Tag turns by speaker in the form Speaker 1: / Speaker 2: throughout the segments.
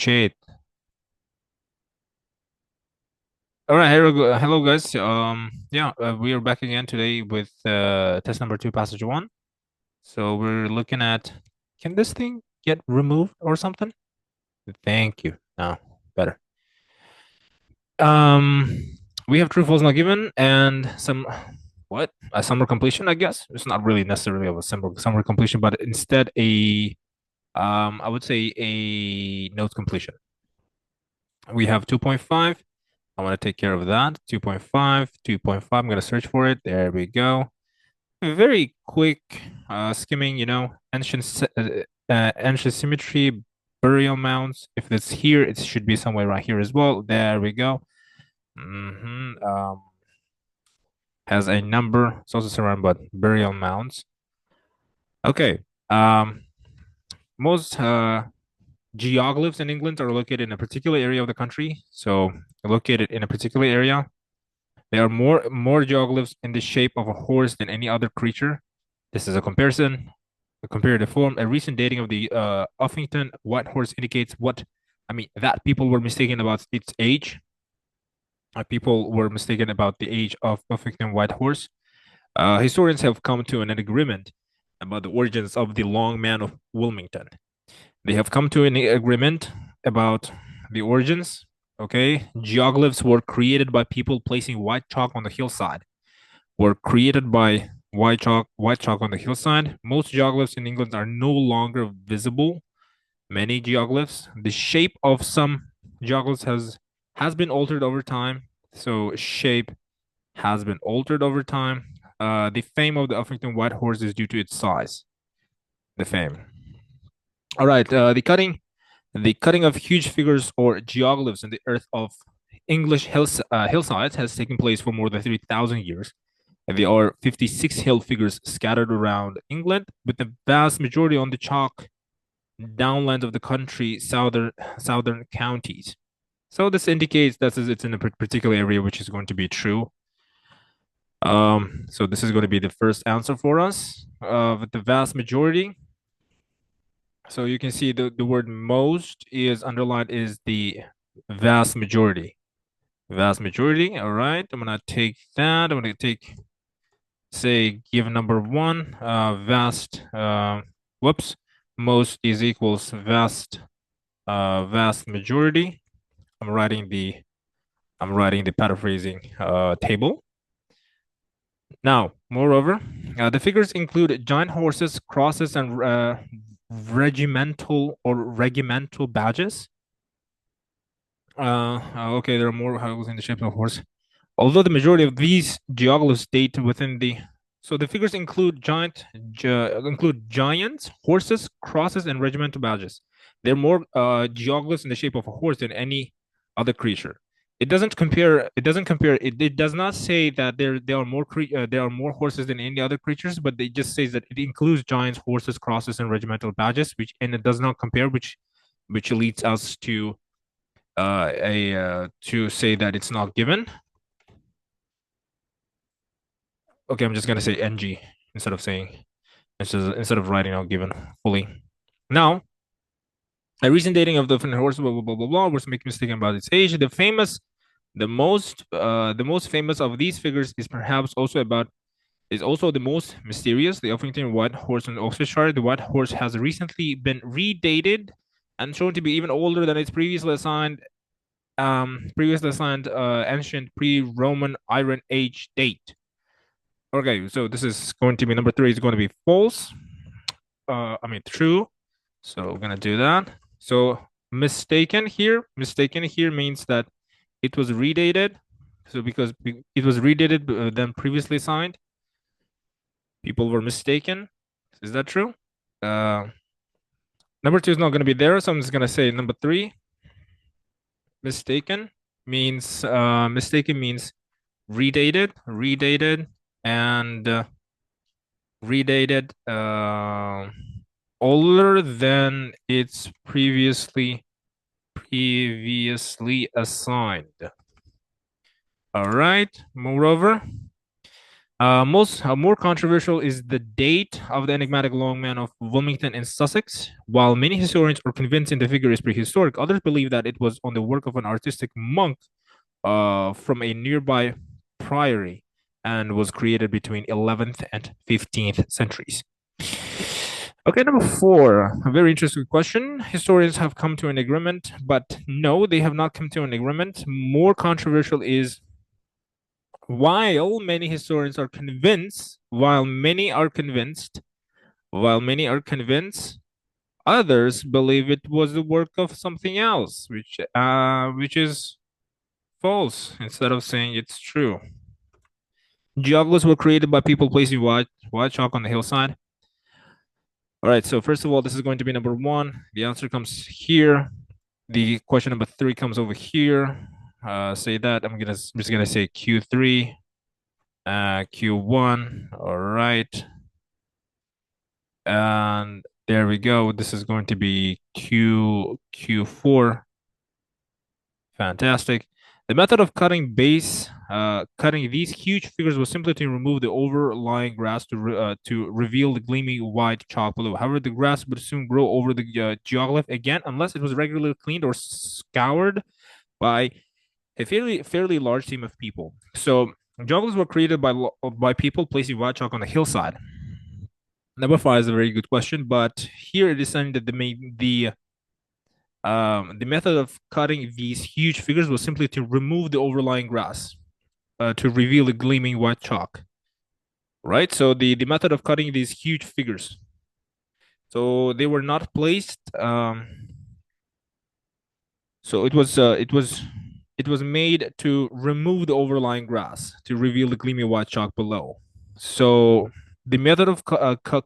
Speaker 1: Chat. All right, hello guys. Yeah, we are back again today with test number 2, passage 1. So we're looking at, can this thing get removed or something? Thank you. Now, better. We have true, false, not given, and some what? A summary completion, I guess. It's not really necessarily of a summary completion, but instead I would say a note completion. We have 2.5. I want to take care of that. 2.5, 2.5. I'm going to search for it. There we go. Very quick skimming, ancient symmetry, burial mounds. If it's here, it should be somewhere right here as well. There we go. Has a number. It's also surrounded by burial mounds. Okay. Most geoglyphs in England are located in a particular area of the country. So located in a particular area. There are more geoglyphs in the shape of a horse than any other creature. This is a comparison, a comparative form. A recent dating of the Uffington white horse indicates that people were mistaken about its age. People were mistaken about the age of Uffington white horse. Historians have come to an agreement about the origins of the long man of Wilmington. They have come to an agreement about the origins. Okay, geoglyphs were created by people placing white chalk on the hillside. Were created by white chalk on the hillside. Most geoglyphs in England are no longer visible. Many geoglyphs. The shape of some geoglyphs has been altered over time. So shape has been altered over time. The fame of the Uffington White Horse is due to its size. The fame. All right. The cutting of huge figures or geoglyphs in the earth of English hillsides has taken place for more than 3,000 years. And there are 56 hill figures scattered around England, with the vast majority on the chalk downland of the country, southern counties. So this indicates that it's in a particular area, which is going to be true. So this is going to be the first answer for us. With the vast majority. So you can see the word most is underlined is the vast majority. Vast majority. All right. I'm gonna take that. I'm gonna take, say, give number 1, vast, most is equals vast, vast majority. I'm writing the paraphrasing table. Now, moreover, the figures include giant horses, crosses, and regimental badges. Okay, there are more houses in the shape of a horse. Although the majority of these geoglyphs date within the so the figures include giants, horses, crosses, and regimental badges. They're more geoglyphs in the shape of a horse than any other creature. It doesn't compare. It doesn't compare. It does not say that there are more horses than any other creatures, but it just says that it includes giants, horses, crosses, and regimental badges, and it does not compare, which leads us to to say that it's not given. Okay, I'm just gonna say NG instead of saying instead of writing out given fully. Now, a recent dating of the horse, blah blah blah blah blah, was making mistaken about its age. The most famous of these figures is also the most mysterious. The Uffington White Horse in Oxfordshire. The White Horse has recently been redated and shown to be even older than its previously assigned ancient pre-Roman Iron Age date. Okay, so this is going to be number 3 is going to be false. True. So we're gonna do that. So mistaken here means that it was redated. So because it was redated than previously signed, people were mistaken. Is that true? Number 2 is not gonna be there, so I'm just gonna say number 3. Mistaken means redated, and redated older than it's previously assigned. All right. Moreover, More controversial is the date of the enigmatic long man of Wilmington in Sussex. While many historians are convinced the figure is prehistoric, others believe that it was on the work of an artistic monk from a nearby priory and was created between 11th and 15th centuries. Okay, number four, a very interesting question. Historians have come to an agreement, but no, they have not come to an agreement. More controversial is while many historians are convinced, while many are convinced, others believe it was the work of something else, which is false instead of saying it's true. Geoglyphs were created by people placing white chalk on the hillside. All right, so first of all, this is going to be number one. The answer comes here. The question number three comes over here. Say that. I'm just gonna say Q3, Q1. All right. And there we go. This is going to be Q4. Fantastic. The method of cutting these huge figures was simply to remove the overlying grass to reveal the gleaming white chalk below. However, the grass would soon grow over the geoglyph again unless it was regularly cleaned or scoured by a fairly large team of people. So geoglyphs were created by people placing white chalk on the hillside. Number five is a very good question, but here it is saying that the method of cutting these huge figures was simply to remove the overlying grass to reveal the gleaming white chalk. Right? So the method of cutting these huge figures. So they were not placed. So it was made to remove the overlying grass to reveal the gleaming white chalk below. So the method of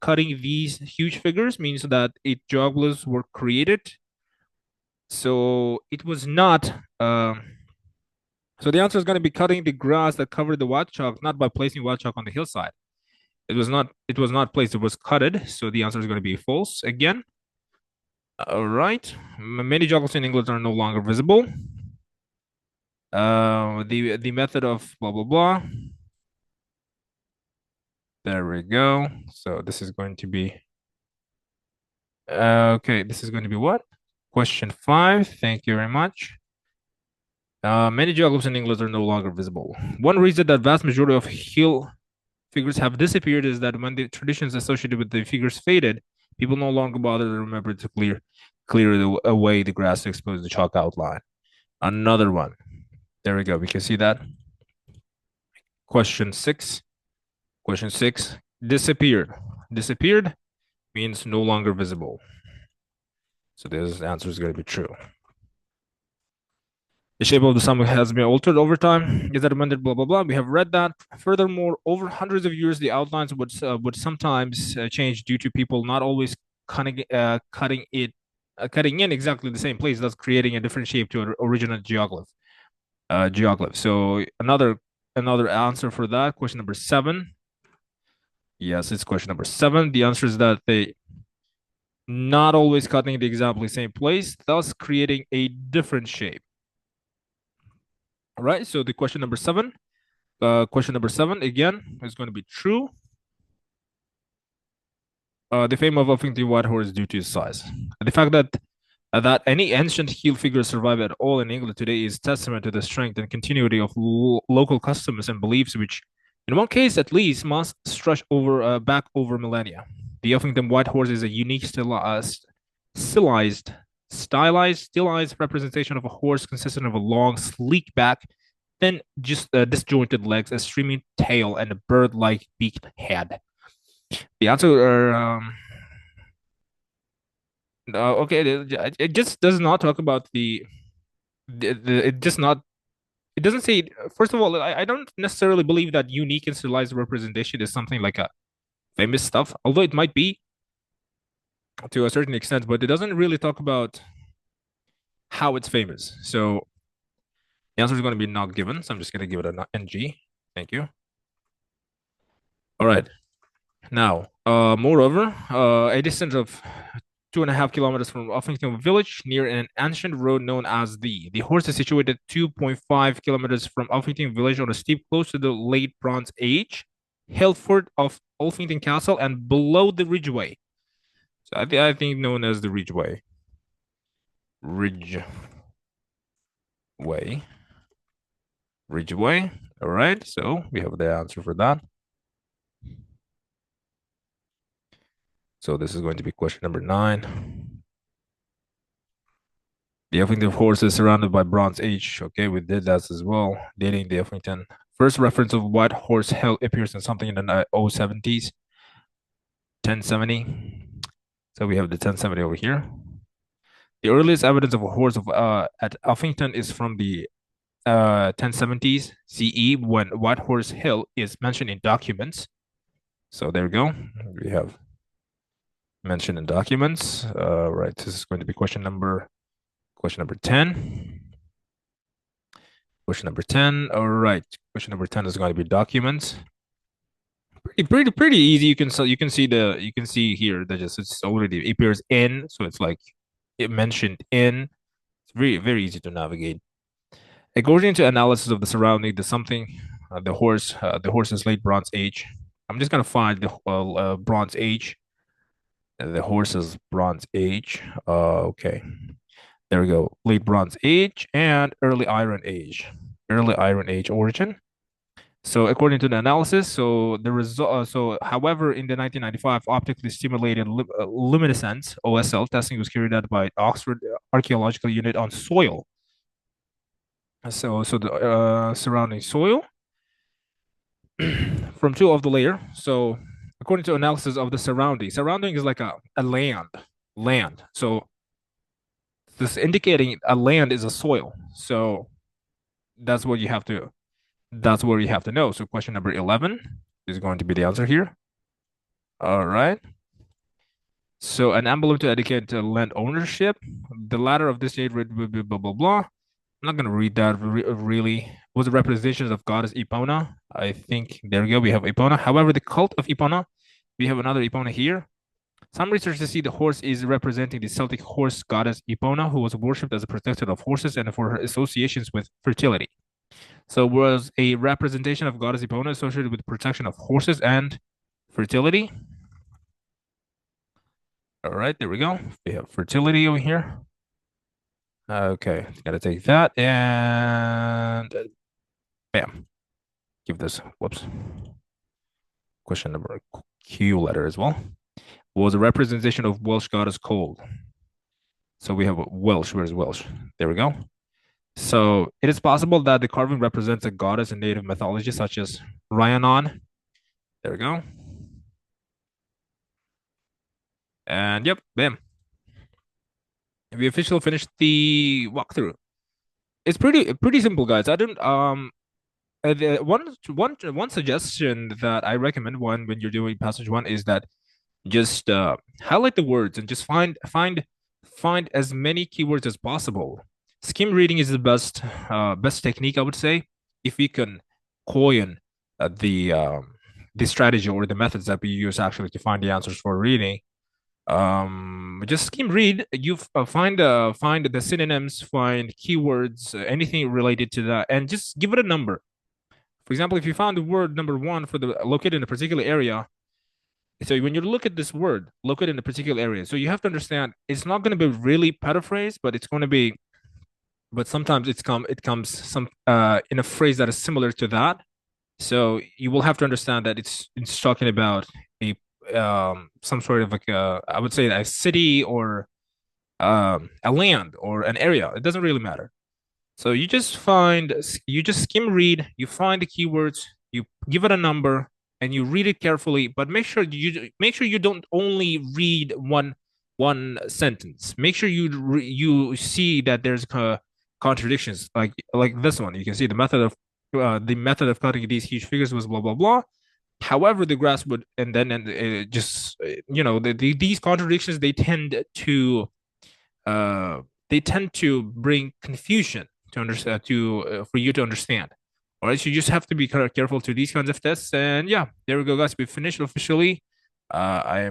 Speaker 1: cutting these huge figures means that geoglyphs were created. So it was not. So the answer is going to be cutting the grass that covered the white chalk, not by placing white chalk on the hillside. It was not. It was not placed. It was cutted. So the answer is going to be false again. All right. Many geoglyphs in England are no longer visible. The method of blah blah blah. There we go. So this is going to be. Okay, this is going to be what? Question 5. Thank you very much. Many geoglyphs in England are no longer visible. One reason that vast majority of hill figures have disappeared is that when the traditions associated with the figures faded, people no longer bothered to remember to clear away the grass to expose the chalk outline. Another one. There we go. We can see that. Question 6. Question 6. Disappeared. Disappeared means no longer visible. So this answer is going to be true. The shape of the sun has been altered over time. Is that amended? Blah blah blah. We have read that. Furthermore, over hundreds of years, the outlines would sometimes change due to people not always cutting in exactly the same place, thus creating a different shape to an original geoglyph. So another answer for that. Question number 7. Yes, it's question number 7. The answer is that they not always cutting the exactly same place, thus creating a different shape. All right, so the question number 7 again is going to be true. The fame of Uffington White Horse is due to his size. The fact that any ancient heel figures survive at all in England today is testament to the strength and continuity of local customs and beliefs, which, in one case at least, must stretch back over millennia. The Uffington White Horse is a unique stylized representation of a horse consisting of a long, sleek back, then just disjointed legs, a streaming tail, and a bird-like beaked head. The answer okay, it just does not talk about it doesn't say. First of all, I don't necessarily believe that unique and stylized representation is something like a famous stuff, although it might be to a certain extent, but it doesn't really talk about how it's famous. So the answer is going to be not given, so I'm just going to give it an NG. Thank you. All right. Now, moreover, a distance of 2.5 kilometers from Uffington village, near an ancient road known as the horse is situated 2.5 kilometers from Uffington village on a steep close to the late Bronze Age. hillfort of Uffington Castle, and below the Ridgeway. So I think known as the Ridgeway. Ridgeway. Ridgeway. All right. So we have the answer for that. So this is going to be question number 9. The Uffington horse is surrounded by Bronze Age. Okay, we did that as well. Dating the Uffington. First reference of what horse hell appears in something in the 070s. 1070. So we have the 1070 over here. The earliest evidence of a horse at Uffington is from the 1070s CE when White Horse Hill is mentioned in documents. So there we go. We have mentioned in documents. Right. This is going to be question number 10. Question number 10. All right. Question number 10 is going to be documents. Pretty easy. You can see here that just it's already appears in, so it's like it mentioned in. It's very easy to navigate. According to analysis of the surrounding, the horse is late Bronze Age. I'm just gonna find the Bronze Age. The horse is Bronze Age. Okay, there we go. Late Bronze Age and early Iron Age. Early Iron Age origin. So according to the analysis, however, in the 1995 optically stimulated luminescence (OSL) testing was carried out by Oxford Archaeological Unit on soil. So the surrounding soil from two of the layer. So according to analysis of the surrounding is like a land. So this indicating a land is a soil. So that's what you have to that's what you have to know. So question number 11 is going to be the answer here. All right. So an emblem to indicate land ownership. The latter of this date, blah, blah, blah, blah. I'm not going to read that really. Was a representation of goddess Epona. I think there we go. We have Epona. However, the cult of Epona, we have another Epona here. Some researchers see the horse is representing the Celtic horse goddess Epona, who was worshipped as a protector of horses and for her associations with fertility. So was a representation of goddess Epona associated with protection of horses and fertility. All right, there we go. We have fertility over here. Okay, gotta take that and bam. Give this, whoops. Question number Q letter as well. Was a representation of Welsh goddess Cold. So we have Welsh. Where's Welsh? There we go. So it is possible that the carving represents a goddess in native mythology, such as Rhiannon. There we go. And yep, bam. We officially finished the walkthrough. It's pretty simple, guys. I don't one suggestion that I recommend when you're doing passage one is that just highlight the words and just find as many keywords as possible. Skim reading is the best technique, I would say, if we can coin the strategy or the methods that we use actually to find the answers for reading. Just skim read. You find the synonyms, find keywords, anything related to that, and just give it a number. For example, if you found the word number 1 for the located in a particular area, so when you look at this word located in a particular area, so you have to understand it's not going to be really paraphrased, but it's going to be, but sometimes it comes some in a phrase that is similar to that. So you will have to understand that it's talking about a some sort of like I would say a city or a land or an area. It doesn't really matter. So you just skim read, you find the keywords, you give it a number, and you read it carefully. But make sure you don't only read one sentence. Make sure you see that there's contradictions, like this one. You can see the method of cutting these huge figures was blah blah blah. However, the grass would and then and just these contradictions they tend to bring confusion to understand to for you to understand. All right, so you just have to be kind of careful to these kinds of tests. And yeah, there we go, guys. We finished officially. I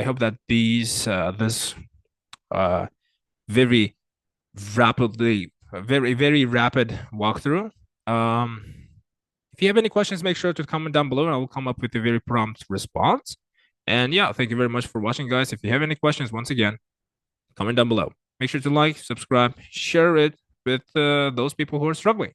Speaker 1: hope that this uh very very rapid walkthrough. Um, If you have any questions, make sure to comment down below and I will come up with a very prompt response. And yeah, thank you very much for watching, guys. If you have any questions, once again, comment down below. Make sure to like, subscribe, share it with those people who are struggling.